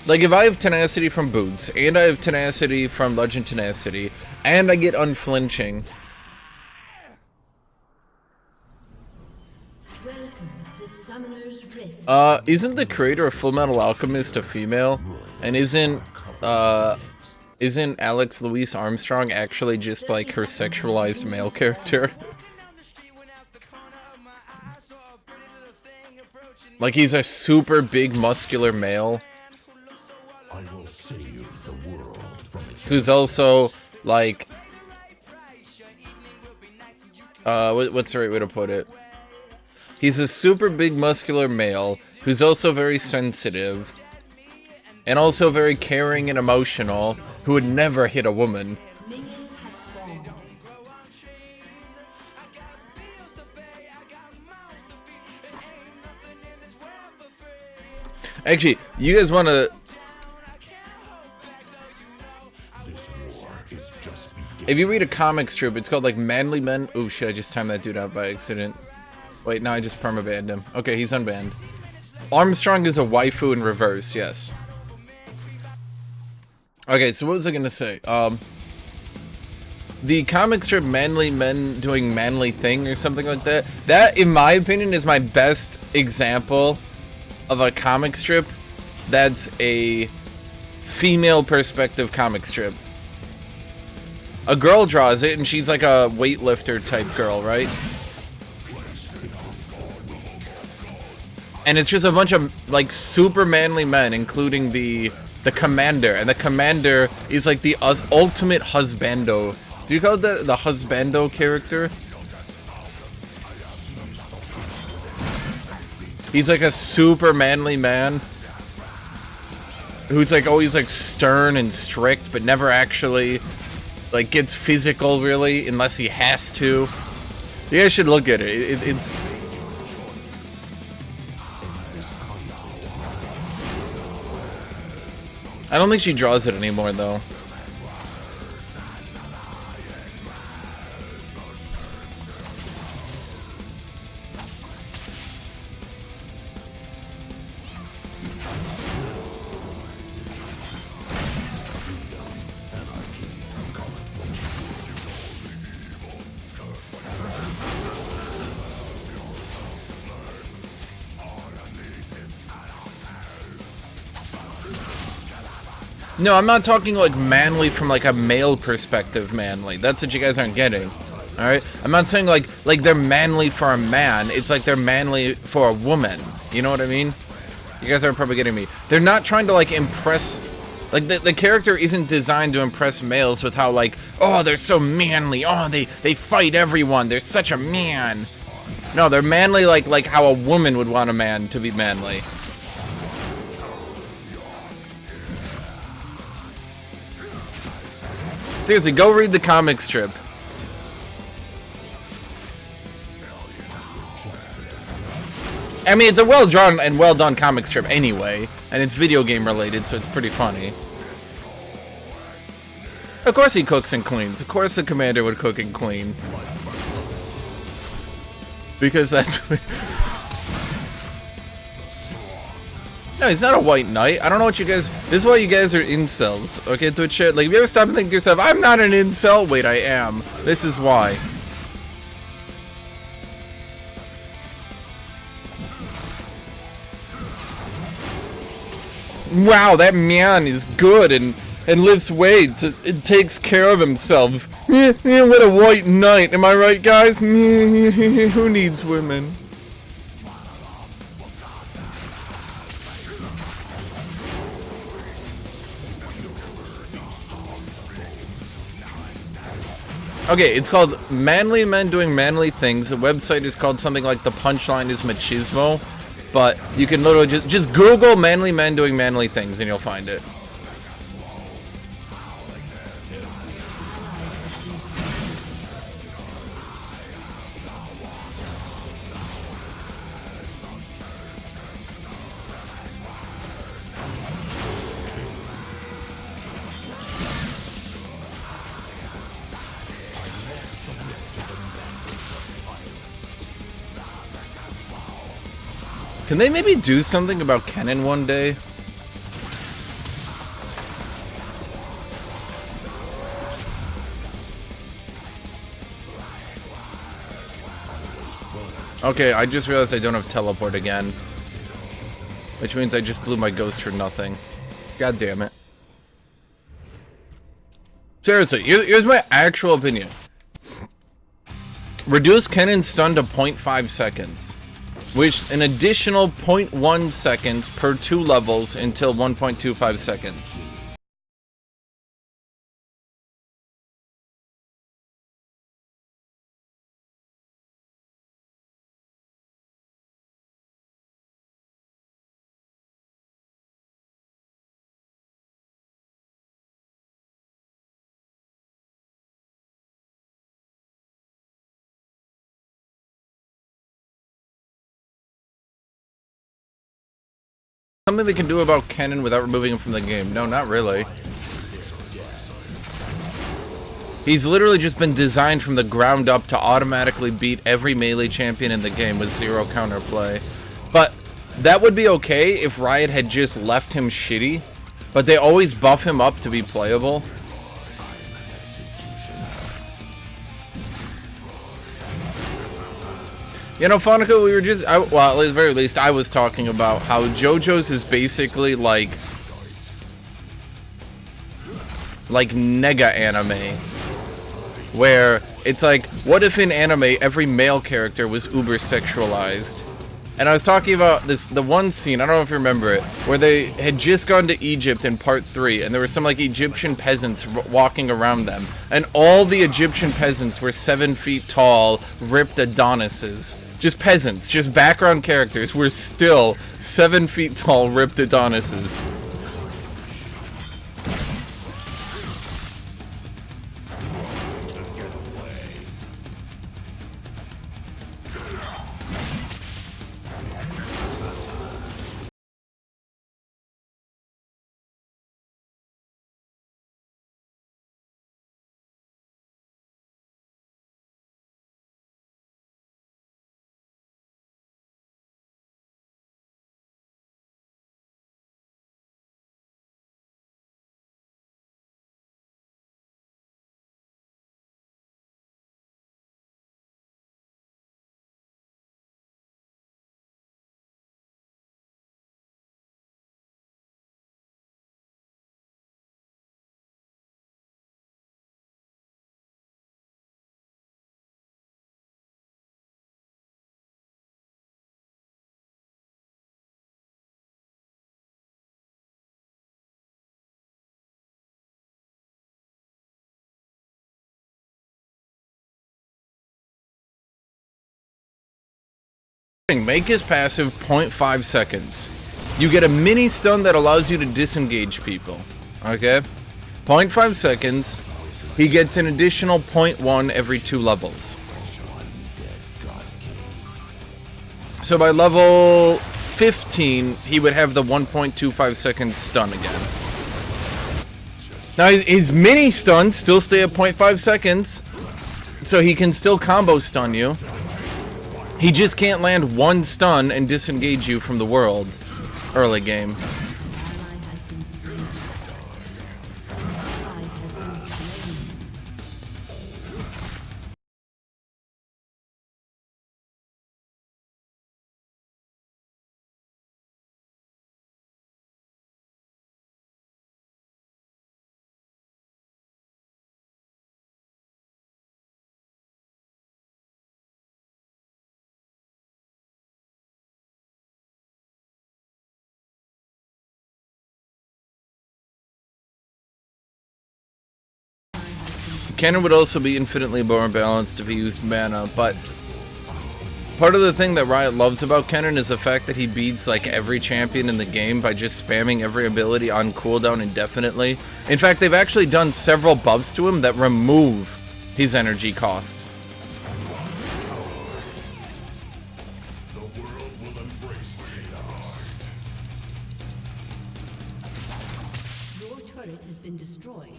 Like, if I have tenacity from Boots, and I have tenacity from Legend Tenacity, and I get unflinching. Isn't the creator of Full Metal Alchemist a female? And isn't Alex Louise Armstrong actually just like her sexualized male character? Like, he's a super big muscular male who's also like what's the right way to put it? He's a super big muscular male who's also very sensitive and also very caring and emotional, who would never hit a woman. Actually, you guys want to... If you read a comic strip, it's called like Manly Men... Oh shit, I just timed that dude out by accident. Wait, no, I just permabanned him. Okay, he's unbanned. Armstrong is a waifu in reverse, yes. Okay, so what was I gonna say? The comic strip Manly Men Doing Manly Thing or something like that, that, in my opinion, is my best example of a comic strip that's a female perspective comic strip. A girl draws it, and she's like a weightlifter type girl, right? And it's just a bunch of, like, super manly men, including the commander. And the commander is, like, the ultimate husbando. Do you call it the husbando character? He's, like, a super manly man who's, like, always, like, stern and strict, but never actually, like, gets physical, really, unless he has to. You guys should look at it. It's... I don't think she draws it anymore, though. No, I'm not talking like manly from like a male perspective manly. That's what you guys aren't getting. Alright? I'm not saying like they're manly for a man. It's like they're manly for a woman. You know what I mean? You guys are probably getting me. They're not trying to like impress... Like the character isn't designed to impress males with how like, oh, they're so manly. Oh, they fight everyone. They're such a man. No, they're manly like how a woman would want a man to be manly. Seriously, go read the comic strip. I mean, it's a well-drawn and well-done comic strip anyway, and it's video game related, so it's pretty funny. Of course he cooks and cleans. Of course the commander would cook and clean. Because that's... No, he's not a white knight. I don't know what you guys... This is why you guys are incels. Okay, Twitch chat. Like, if you ever stop and think to yourself, I'm not an incel. Wait, I am. This is why. Wow, that man is good and lifts weights. It takes care of himself. What a white knight. Am I right, guys? Who needs women? Okay, it's called Manly Men Doing Manly Things. The website is called something like The Punchline is Machismo. But you can literally just Google Manly Men Doing Manly Things and you'll find it. Can they maybe do something about Kennen one day? Okay, I just realized I don't have teleport again. Which means I just blew my ghost for nothing. God damn it. Seriously, here's my actual opinion. Reduce Kennen's stun to 0.5 seconds. Which an additional 0.1 seconds per 2 levels until 1.25 seconds. Something they can do about Kennen without removing him from the game. No, not really. He's literally just been designed from the ground up to automatically beat every melee champion in the game with 0 counterplay. But that would be okay if Riot had just left him shitty. But they always buff him up to be playable. You know, Fonica, we were just, well, at the very least, I was talking about how JoJo's is basically like nega anime, where it's like, what if in anime every male character was uber sexualized? And I was talking about the one scene, I don't know if you remember it, where they had just gone to Egypt in part 3, and there were some like Egyptian peasants walking around them, and all the Egyptian peasants were 7 feet tall, ripped Adonises. Just peasants, just background characters were still 7 feet tall, ripped Adonises. Make his passive 0.5 seconds. You get a mini stun that allows you to disengage people. Okay? 0.5 seconds. He gets an additional 0.1 every 2 levels. So by level 15, he would have the 1.25 second stun again. Now his mini stuns still stay at 0.5 seconds. So he can still combo stun you. He just can't land one stun and disengage you from the world early game. Kennen would also be infinitely more balanced if he used mana, but part of the thing that Riot loves about Kennen is the fact that he beats like every champion in the game by just spamming every ability on cooldown indefinitely. In fact, they've actually done several buffs to him that remove his energy costs. Your turret has been destroyed.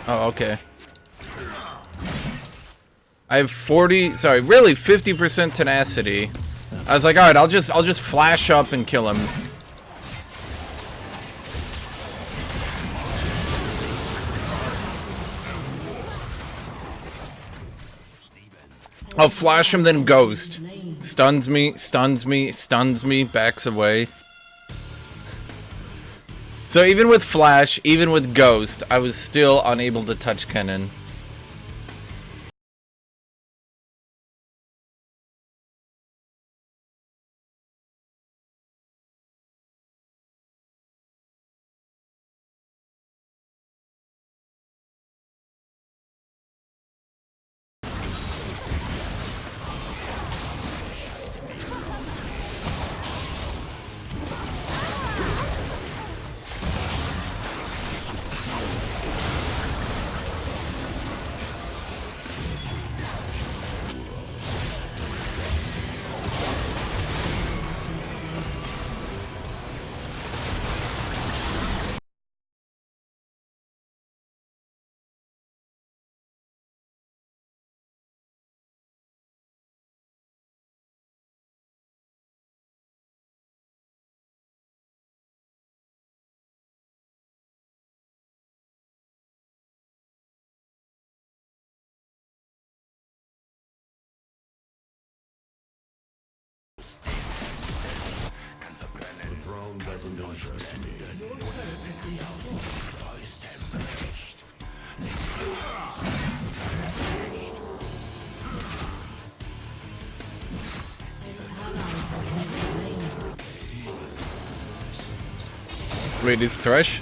Oh, okay. I have 50% tenacity. I was like, all right, I'll just flash up and kill him. I'll flash him, then ghost. Stuns me, stuns me, stuns me, backs away. So even with flash, even with ghost, I was still unable to touch Kennen. Doesn't interest me. Wait, is Thresh?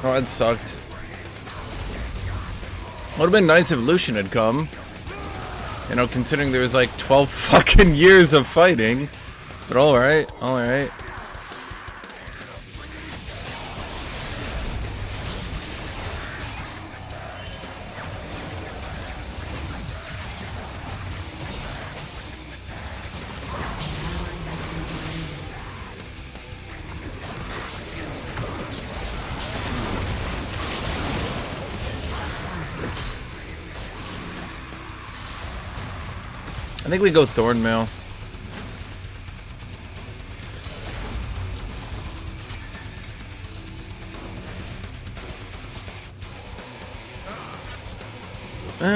Oh, that sucked. Would have been nice if Lucian had come. You know, considering there was like 12 fucking years of fighting. But alright, alright. I think we go Thornmail.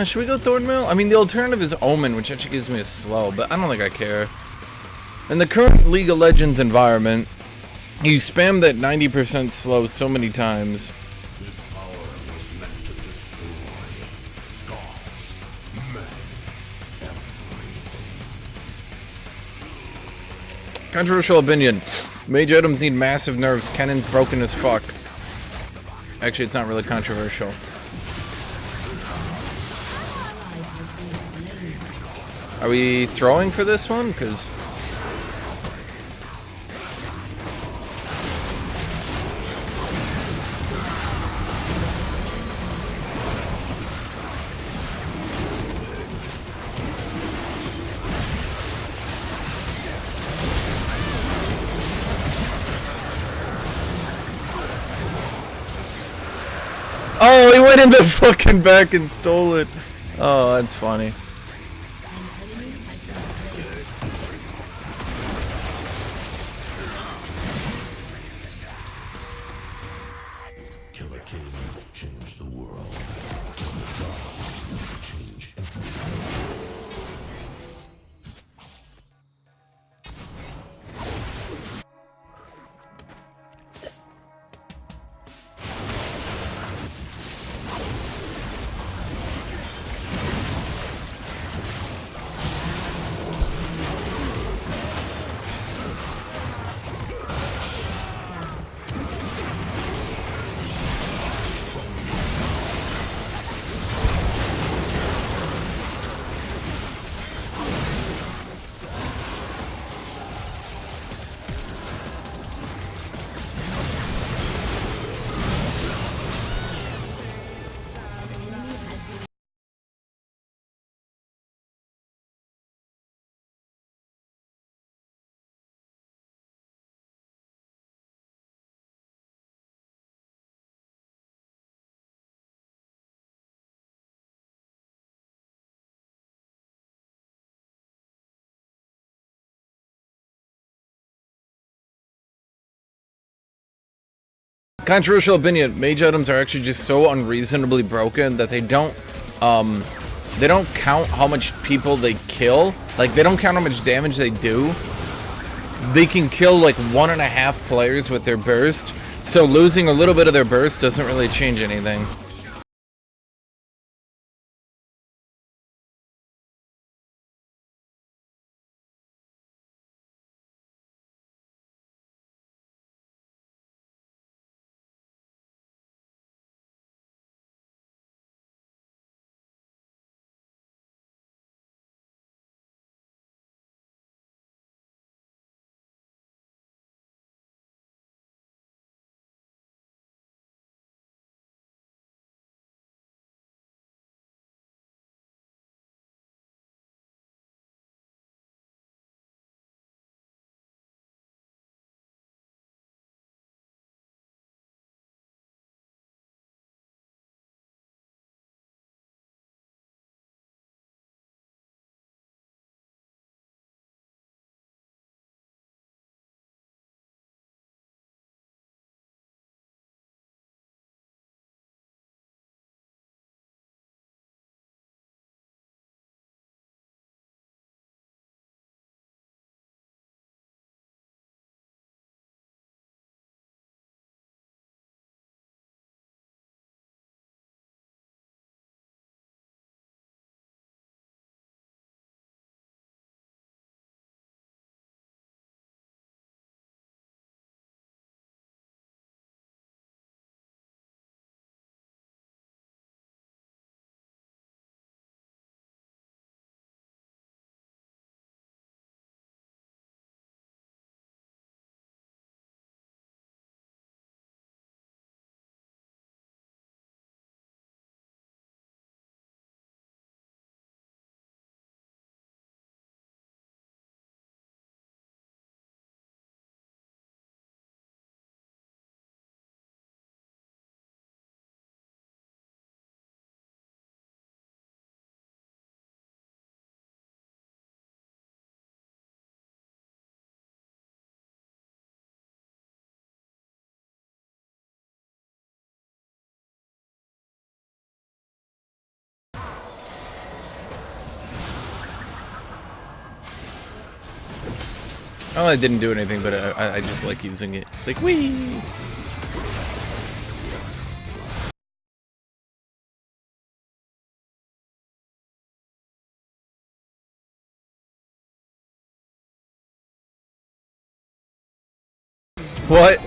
Should we go Thornmail? I mean, the alternative is Omen, which actually gives me a slow, but I don't think I care. In the current League of Legends environment, you spam that 90% slow so many times. This power was meant to destroy gods, men, everything. Controversial opinion. Mage items need massive nerfs. Kennen's broken as fuck. Actually, it's not really controversial. Are we throwing for this one? Because... Oh, he went in the fucking back and stole it. Oh, that's funny. Killer King changed the world. Killer God change everything. Controversial opinion. Mage items are actually just so unreasonably broken that they don't count how much people they kill. Like, they don't count how much damage they do. They can kill like 1.5 players with their burst. So losing a little bit of their burst doesn't really change anything. Oh, I didn't do anything, but I just like using it. It's like, wee! What?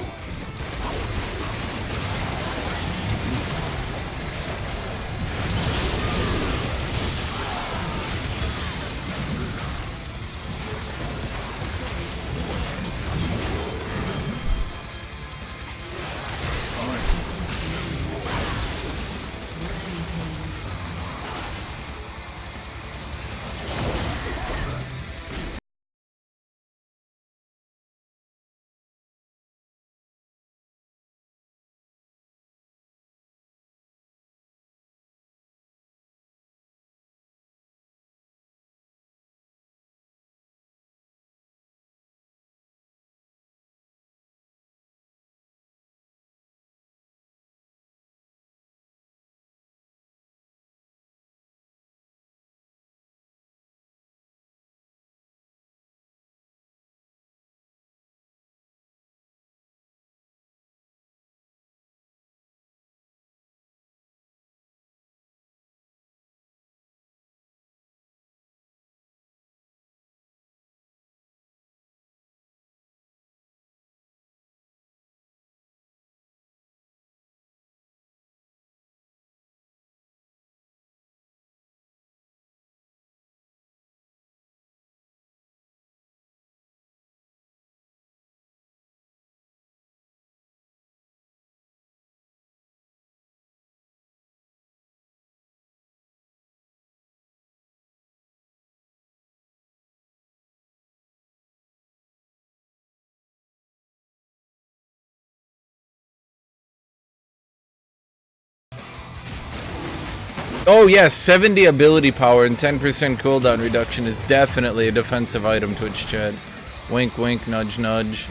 Oh yes, 70 ability power and 10% cooldown reduction is definitely a defensive item, Twitch chat. Wink wink, nudge nudge.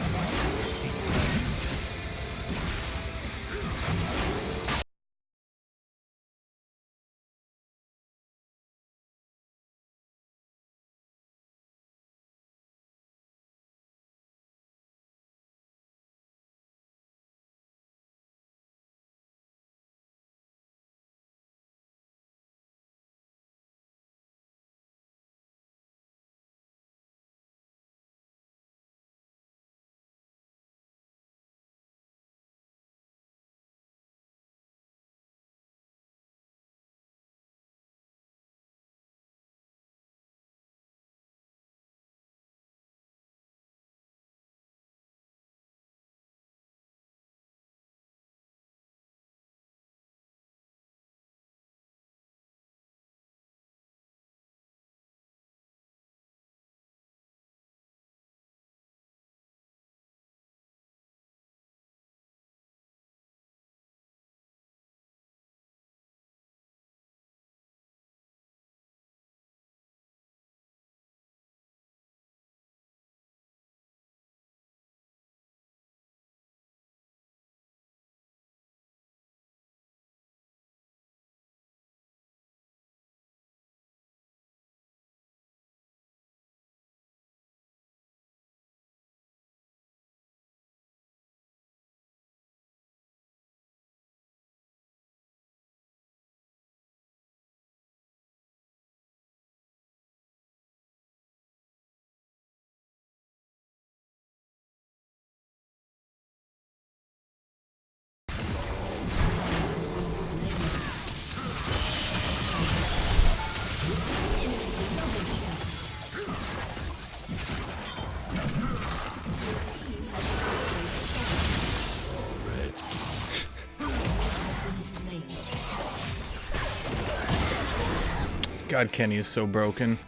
God, Kenny is so broken.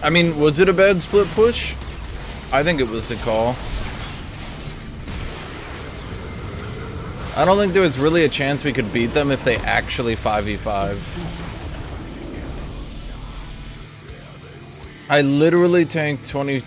I mean, was it a bad split push? I think it was a call. I don't think there was really a chance we could beat them if they actually 5v5. I literally tanked 20